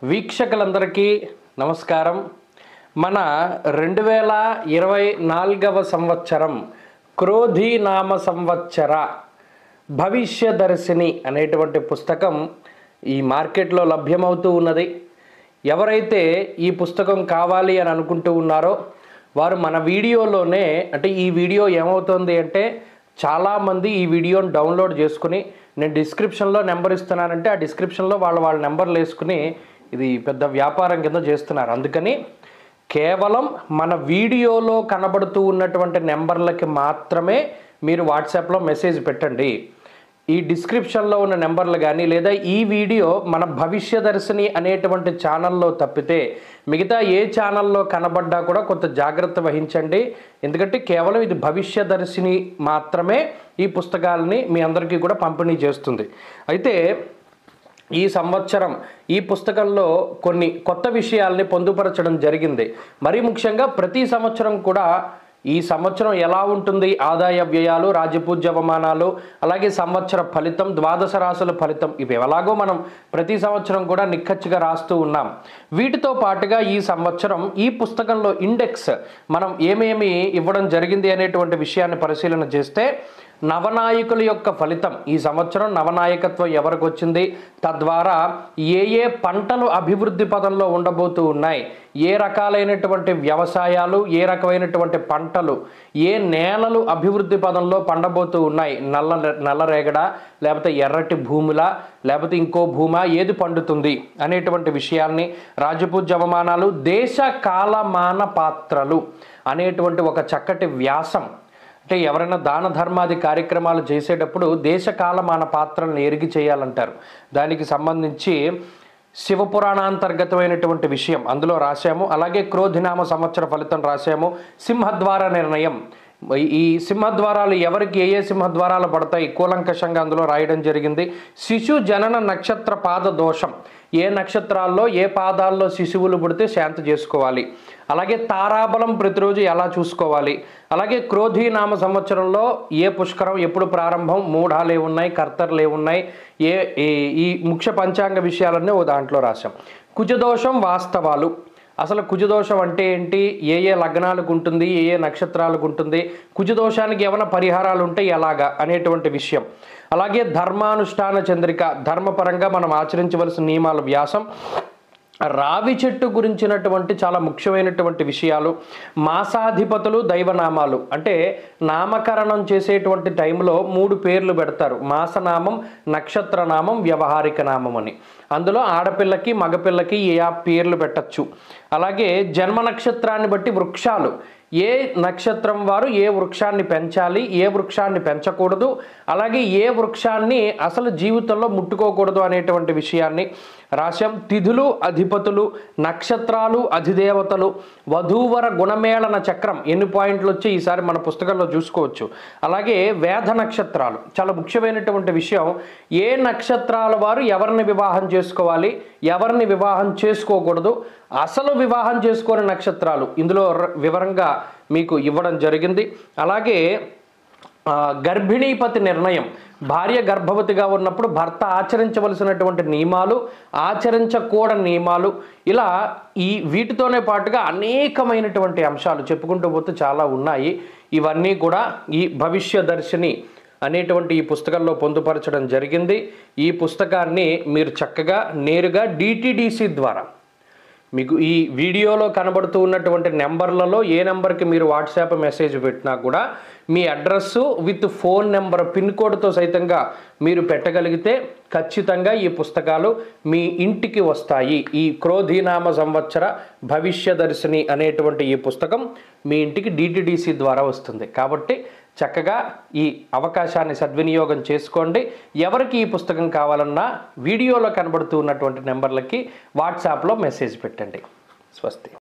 వీక్షకులందరికీ నమస్కారం. మన 2024వ సంవత్సరం క్రోధీ నామ సంవత్సర భవిష్యదర్శిని అనేటువంటి పుస్తకం ఈ మార్కెట్లో లభ్యమవుతూ ఉన్నది. ఎవరైతే ఈ పుస్తకం కావాలి అని అనుకుంటూ ఉన్నారో వారు మన వీడియోలోనే, అంటే ఈ వీడియో ఏమవుతుంది అంటే చాలామంది ఈ వీడియోని డౌన్లోడ్ చేసుకుని, నేను డిస్క్రిప్షన్లో నెంబర్ ఇస్తున్నానంటే ఆ డిస్క్రిప్షన్లో వాళ్ళ నెంబర్లు వేసుకుని ఇది పెద్ద వ్యాపారం కింద చేస్తున్నారు. అందుకని కేవలం మన వీడియోలో కనబడుతూ ఉన్నటువంటి నెంబర్లకి మాత్రమే మీరు వాట్సాప్లో మెసేజ్ పెట్టండి. ఈ డిస్క్రిప్షన్లో ఉన్న నెంబర్లు కానీ లేదా ఈ వీడియో మన భవిష్యదర్శిని అనేటువంటి ఛానల్లో తప్పితే మిగతా ఏ ఛానల్లో కనబడ్డా కూడా కొంత జాగ్రత్త వహించండి. ఎందుకంటే కేవలం ఇది భవిష్యదర్శిని మాత్రమే ఈ పుస్తకాలని మీ అందరికీ కూడా పంపిణీ చేస్తుంది. అయితే ఈ సంవత్సరం ఈ పుస్తకంలో కొన్ని కొత్త విషయాల్ని పొందుపరచడం జరిగింది. మరీ ముఖ్యంగా ప్రతి సంవత్సరం కూడా ఈ సంవత్సరం ఎలా ఉంటుంది, ఆదాయ వ్యయాలు, రాజపూజ్య అవమానాలు, అలాగే సంవత్సర ఫలితం, ద్వాదశ రాశుల ఫలితం, ఇవి ఎలాగో మనం ప్రతి సంవత్సరం కూడా నిక్కచ్చిగా రాస్తూ ఉన్నాం. వీటితో పాటుగా ఈ సంవత్సరం ఈ పుస్తకంలో ఇండెక్స్ మనం ఏమేమి ఇవ్వడం జరిగింది అనేటువంటి విషయాన్ని పరిశీలన చేస్తే నవనాయకుల యొక్క ఫలితం, ఈ సంవత్సరం నవనాయకత్వం ఎవరికి వచ్చింది, తద్వారా ఏ ఏ పంటలు అభివృద్ధి పదంలో ఉండబోతూ ఉన్నాయి, ఏ రకాలైనటువంటి వ్యవసాయాలు, ఏ రకమైనటువంటి పంటలు, ఏ నేలలు అభివృద్ధి పదంలో పండబోతూ ఉన్నాయి, నల్లరేగడ లేకపోతే ఎర్రటి భూముల లేకపోతే ఇంకో భూమా ఏది పండుతుంది అనేటువంటి విషయాల్ని, రాజపూజ్య అవమానాలు, దేశ కాలమాన పాత్రలు అనేటువంటి ఒక చక్కటి వ్యాసం, అంటే ఎవరైనా దాన ధర్మాది కార్యక్రమాలు చేసేటప్పుడు దేశకాలమాన పాత్రలను ఎరిగి చేయాలంటారు. దానికి సంబంధించి శివపురాణాంతర్గతమైనటువంటి విషయం అందులో రాశాము. అలాగే క్రోధినామ సంవత్సర ఫలితం రాశాము. సింహద్వార నిర్ణయం, ఈ సింహద్వారాలు ఎవరికి ఏ సింహద్వారాలు పడతాయి కూలంకషంగా అందులో రాయడం జరిగింది. శిశు జనన నక్షత్ర పాద దోషం, ఏ నక్షత్రాల్లో ఏ పాదాల్లో శిశువులు పుడితే శాంతి చేసుకోవాలి, అలాగే తారాబలం ప్రతిరోజు ఎలా చూసుకోవాలి, అలాగే క్రోధీ నామ సంవత్సరంలో ఏ పుష్కరం ఎప్పుడు ప్రారంభం, మూఢాలు ఏమున్నాయి, కర్తర్లు ఏమున్నాయి, ఈ ముఖ్య పంచాంగ విషయాలన్నీ ఓ దాంట్లో రాశాం. కుజదోషం వాస్తవాలు, అసలు కుజదోషం అంటే ఏంటి, ఏ ఏ లగ్నాలకు ఉంటుంది, ఏ ఏ నక్షత్రాలకు ఉంటుంది, కుజదోషానికి ఏమైనా పరిహారాలు ఉంటే ఎలాగా అనేటువంటి విషయం. అలాగే ధర్మానుష్ఠాన చంద్రిక, ధర్మపరంగా మనం ఆచరించవలసిన నియమాల వ్యాసం, రావి చెట్టు గురించినటువంటి చాలా ముఖ్యమైనటువంటి విషయాలు, మాసాధిపతులు, దైవనామాలు, అంటే నామకరణం చేసేటువంటి టైంలో 3 పేర్లు పెడతారు, మాసనామం, నక్షత్రనామం, వ్యవహారిక నామం అని. అందులో ఆడపిల్లకి మగపిల్లకి ఏ పేర్లు పెట్టచ్చు. అలాగే జన్మ నక్షత్రాన్ని బట్టి వృక్షాలు, ఏ నక్షత్రం వారు ఏ వృక్షాన్ని పెంచాలి, ఏ వృక్షాన్ని పెంచకూడదు, అలాగే ఏ వృక్షాన్ని అసలు జీవితంలో ముట్టుకోకూడదు అనేటువంటి విషయాన్ని రాశాం. తిథులు, అధిపతులు, నక్షత్రాలు, అధిదేవతలు, వధూవర గుణమేళన చక్రం ఎన్ని పాయింట్లు వచ్చి ఈసారి మన పుస్తకంలో చూసుకోవచ్చు. అలాగే వేద నక్షత్రాలు చాలా ముఖ్యమైనటువంటి విషయం, ఏ నక్షత్రాల వారు ఎవరిని వివాహం చేసుకోవాలి, ఎవరిని వివాహం చేసుకోకూడదు, అసలు వివాహం చేసుకోని నక్షత్రాలు ఇందులో వివరంగా మీకు ఇవ్వడం జరిగింది. అలాగే గర్భిణీపతి నిర్ణయం, భార్య గర్భవతిగా ఉన్నప్పుడు భర్త ఆచరించవలసినటువంటి నియమాలు, ఆచరించకూడని నియమాలు, ఇలా వీటితోనే పాటుగా అనేకమైనటువంటి అంశాలు చెప్పుకుంటూ పోతే చాలా ఉన్నాయి. ఇవన్నీ కూడా ఈ భవిష్యదర్శిని అనేటువంటి ఈ పుస్తకంలో పొందుపరచడం జరిగింది. ఈ పుస్తకాన్ని మీరు చక్కగా నేరుగా డిటిడిసి ద్వారా మీకు ఈ వీడియోలో కనబడుతూ ఉన్నటువంటి నెంబర్లలో ఏ నెంబర్కి మీరు వాట్సాప్ మెసేజ్ పెట్టినా కూడా మీ address with phone number, pin కోడ్తో సైతంగా మీరు పెట్టగలిగితే ఖచ్చితంగా ఈ పుస్తకాలు మీ ఇంటికి వస్తాయి. ఈ క్రోధీనామ సంవత్సర భవిష్యదర్శిని అనేటువంటి ఈ పుస్తకం మీ ఇంటికి డిటిడిసి ద్వారా వస్తుంది. కాబట్టి చక్కగా ఈ అవకాశాన్ని సద్వినియోగం చేసుకోండి. ఎవరికి ఈ పుస్తకం కావాలన్నా వీడియోలో కనబడుతూ ఉన్నటువంటి నెంబర్లకి వాట్సాప్లో మెసేజ్ పెట్టండి. స్వస్తి.